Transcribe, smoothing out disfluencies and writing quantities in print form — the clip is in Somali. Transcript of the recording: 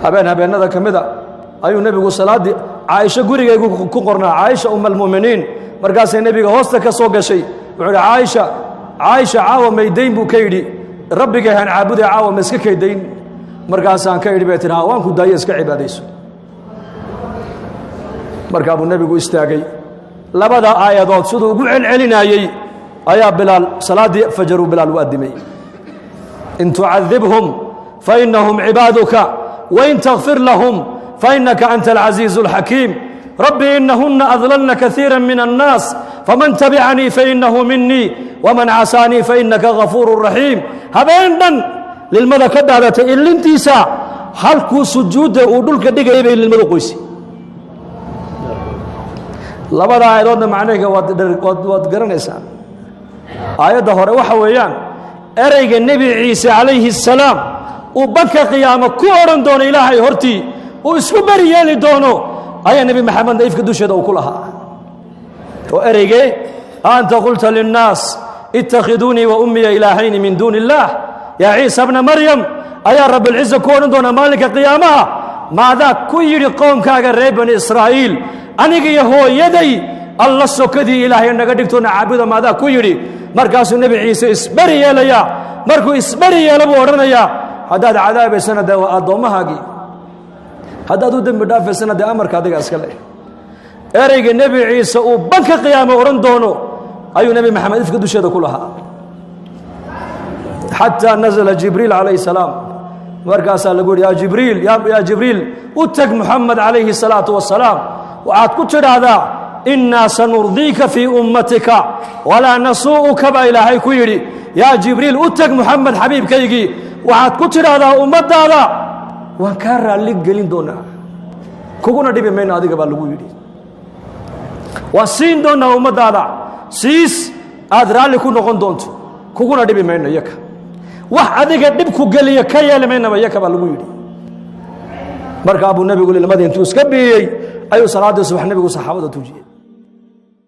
habeenada kamida ayuu nabigu salaadi Aisha gurigeygu ku qornaa Aisha المؤمنين markaasay nabiga hoosta ka soo gashay wuxuu Aisha caawa meedayn buu ka yiri rabbiga aan caabuday caawa ma iska kaydayn markaasaan ka yiri beetina waan ku daayay iska cibaadayso marka abu nabigu istaagay labada aayadood sidoo ugu celcelinayay ayaa bilaal salaadi fajr bilaal waadimay in tu'adhibhum fa innahum ibaduka wa in taghfir lahum fa innaka antal azizul hakim rabbi innahunna adlalna kathiran minan nas faman tabi'ani fa innahu minni wa man 'asani fa innaka ghafurur rahim habeendan lilmada ka dhaadatay ilintiisa halku sujuuda uu dhulka dhigay bay lilmada qoysi labada aayadoodna macnaheedu waad garanaysaa aayada hore waxa weeyaan ereyga nabi ciise alayhi salaam uu banka qiyaamo ku oran doono ilaahay hortii uu isku bari yeeli doono ayaa nabi maxamed ifka dusheeda uu ku lahaa oo ereyga anta qulta lin nas ittakhiduni wa ummi ilahayn min dunillah ya ciisa ibn maryam ayaa rabbil izza ku oran doona maalinka qiyaamaha maada ku yiri qoomkaaga reer bani israa'iil aniga iyo hooyaday alla sokadii ilaahay naga dhigtoona caabuda maada ku yiri markaasuu nabi ciise isbari yeelaya markuu isbari yeelabo oranaya hadaad cadaabaysana adoomahagi hadaad u dambi dhaafaysan amarka adiga iska leh ereyga nabi ciise uu banka qiyaamo oran doono ayuu nabi maxamed ifka dusheeda ku lahaa hatta nazala jibril alayhi salam markaasa lagu yiri ya jibril utag muhammad alayhi salatu wassalam وعاد كترادا إنا سنرضيك في أمتك ولا نسوءك بإلهي كيري يا جبريل أتك محمد حبيب كيجي وعاد كترادا أمت هذا وكرر لك قلين دونا كوكونا دي بمين هذه قبل لقولي وسين دونا أمت هذا سيس أدرى لكو نقول دونت كوكونا دي بمين يك وحدي قدب كوكلي كيا لمن ما يك قبل لقولي مركب النبي يقول للمدينة تسكبي أيو صلاة الصبح النبي وصحابته توجيه